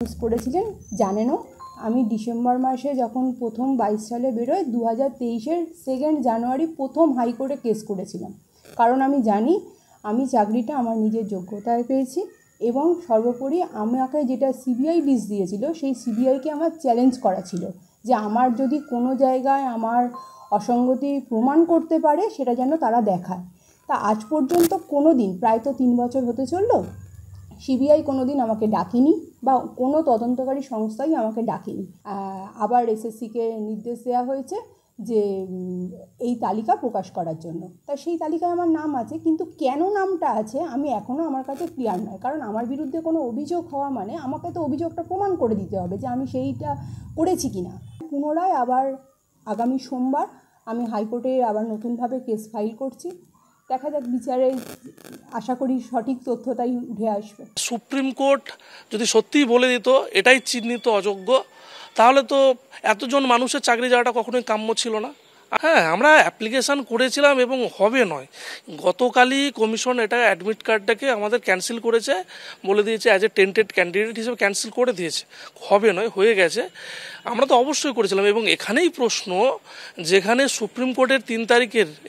পড়েছিলেন জানেনও। আমি ডিসেম্বর মাসে যখন প্রথম 22 সালে বেরোয় 2023-এর 2 জানুয়ারি প্রথম হাইকোর্টে কেস করেছিলাম, কারণ আমি জানি আমি চাকরিটা আমার নিজের যোগ্যতায় পেয়েছি এবং সর্বোপরি আমাকে যেটা সিবিআই লিস্ট দিয়েছিল সেই সিবিআইকে আমার চ্যালেঞ্জ করা ছিল যে আমার যদি কোনো জায়গায় আমার অসঙ্গতি প্রমাণ করতে পারে সেটা যেন তারা দেখায়। তা আজ পর্যন্ত কোনো দিন, প্রায় তো 3 বছর হতে চললো, সিবিআই কোনো দিন আমাকে ডাকেনি বা কোনো তদন্তকারী সংস্থাই আমাকে ডাকেনি। আবার এসএসসিকে নির্দেশ দেওয়া হয়েছে যে এই তালিকা প্রকাশ করার জন্য। তা সেই তালিকায় আমার নাম আছে, কিন্তু কেন নামটা আছে আমি এখনও আমার কাছে ক্লিয়ার নয়, কারণ আমার বিরুদ্ধে কোনো অভিযোগ হওয়া মানে আমাকে তো অভিযোগটা প্রমাণ করে দিতে হবে যে আমি সেইটা করেছি কি না। পুনরায় আবার আগামী সোমবার আমি হাইকোর্টে আবার নতুনভাবে কেস ফাইল করছি। দেখা যাক, বিচারে আশা করি সঠিক তথ্যটাই উঠে আসবে। সুপ্রিম কোর্ট যদি সত্যিই বলে দিত এটাই চিহ্নিত অযোগ্য, তাহলে তো এতজন মানুষের চাকরি যাওয়াটা কখনোই কাম্য ছিল না। হ্যাঁ, আমরা অ্যাপ্লিকেশান করেছিলাম এবং হবে নয়, গতকালই কমিশন এটা অ্যাডমিট কার্ডটাকে আমাদের ক্যান্সেল করেছে, বলে দিয়েছে অ্যাজ এ টেন্টেড ক্যান্ডিডেট হিসেবে ক্যান্সেল করে দিয়েছে। হবে নয়, হয়ে গেছে। আমরা তো অবশ্যই করেছিলাম এবং এখানেই প্রশ্ন, যেখানে সুপ্রিম কোর্টের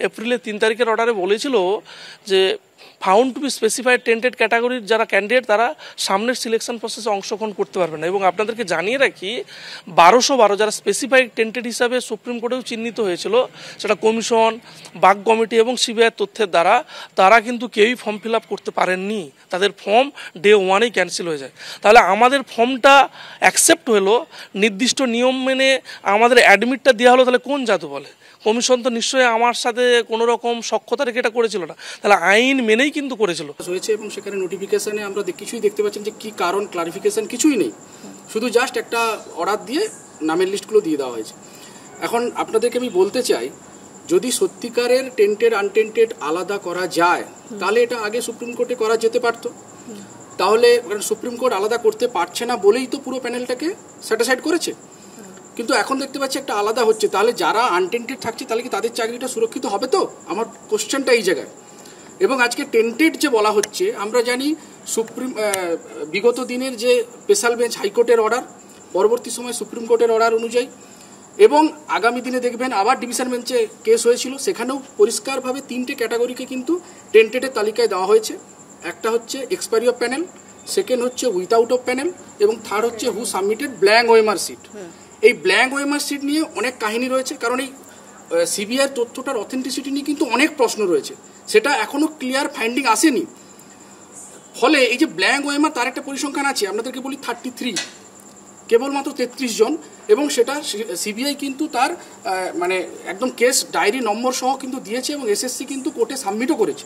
এপ্রিলের 3 তারিখের অর্ডারে বলেছিল যে found to be specified tainted ক্যাটাগরির যারা ক্যান্ডিডেট তারা সামনের সিলেকশন প্রসেসে অংশগ্রহণ করতে পারবে না। এবং আপনাদেরকে জানিয়ে রাখি 1212 যারা স্পেসিফাইড টেন্টেড হিসাবে সুপ্রিম কোর্টেও চিহ্নিত হয়েছিল, সেটা কমিশন, বাক কমিটি এবং সিবিআইয়ের তথ্যের দ্বারা, তারা কিন্তু কেউই ফর্ম ফিল আপ করতে পারেননি। তাদের ফর্ম ডে 1-এই ক্যান্সেল হয়ে যায়। তাহলে আমাদের ফর্মটা অ্যাকসেপ্ট হলো, নির্দিষ্ট নিয়ম মেনে আমাদের অ্যাডমিটটা দেওয়া হলো, তাহলে কোন জাদু বলে? কমিশন তো নিশ্চয়ই আমার সাথে কোনো রকম সক্ষতা রেখে এটা করেছিল না, তাহলে আইন মেনেই কিন্তু করেছিল হয়েছে। এবং সেখানে নোটিফিকেশনে আমরা কিছুই দেখতে পাচ্ছেন যে কী কারণ, ক্লারিফিকেশন কিছুই নেই, শুধু জাস্ট একটা অর্ডার দিয়ে নামের লিস্টগুলো দিয়ে দেওয়া হয়েছে। এখন আপনাদেরকে আমি বলতে চাই, যদি সত্যিকারের টেন্টেড আনটেন্টেড আলাদা করা যায় তাহলে এটা আগে সুপ্রিম কোর্টে করা যেতে পারত। তাহলে সুপ্রিম কোর্ট আলাদা করতে পারছে না বলেই তো পুরো প্যানেলটাকে স্যাটিসফাইড করেছে। কিন্তু এখন দেখতে পাচ্ছি একটা আলাদা হচ্ছে, তাহলে যারা আনটেন্টেড থাকছে তাহলে কি তাদের চাকরিটা সুরক্ষিত হবে? তো আমার কোশ্চেনটা এই জায়গায়। এবং আজকে টেন্টেড যে বলা হচ্ছে, আমরা জানি বিগত দিনের যে স্পেশাল বেঞ্চ হাইকোর্টের অর্ডার, পরবর্তী সময় সুপ্রিম কোর্টের অর্ডার অনুযায়ী, এবং আগামী দিনে দেখবেন আবার ডিভিশন বেঞ্চে কেস হয়েছিল, সেখানেও পরিষ্কারভাবে 3টে ক্যাটাগরিকে কিন্তু টেন্টেডের তালিকায় দেওয়া হয়েছে। একটা হচ্ছে এক্সপায়ারি অফ প্যানেল, সেকেন্ড হচ্ছে উইথআউট অফ প্যানেল, এবং থার্ড হচ্ছে who submitted blank OMR sheet. এই ব্ল্যাঙ্ক ওএমআর সিট নিয়ে অনেক কাহিনী রয়েছে, কারণ এই সিবিআই তথ্যটার অথেন্টিসিটি নিয়ে কিন্তু অনেক প্রশ্ন রয়েছে, সেটা এখনও ক্লিয়ার ফাইন্ডিং আসেনি। ফলে এই যে ব্ল্যাঙ্ক ওএমআর, তার একটা পরিসংখ্যান আছে, আপনাদেরকে বলি 33, কেবলমাত্র 33 জন, এবং সেটা সিবিআই কিন্তু তার মানে একদম কেস ডায়েরি নম্বর সহ কিন্তু দিয়েছে, এবং এসএসসি কিন্তু কোর্টে সাবমিটও করেছে।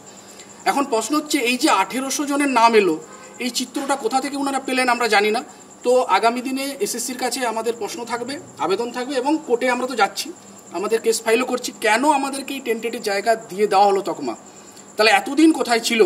এখন প্রশ্ন হচ্ছে, এই যে 1800 জনের নাম এলো, এই চিত্রটা কোথা থেকে ওনারা পেলেন আমরা জানি না। তো আগামী দিনে এসএসসির কাছে আমাদের প্রশ্ন থাকবে, আবেদন থাকবে, এবং কোর্টে আমরা তো যাচ্ছি, আমাদের কেস ফাইলও করছি, কেন আমাদেরকে এই টেন্টেডের জায়গা দিয়ে দেওয়া হলো তকমা? তাহলে এতদিন কোথায় ছিল?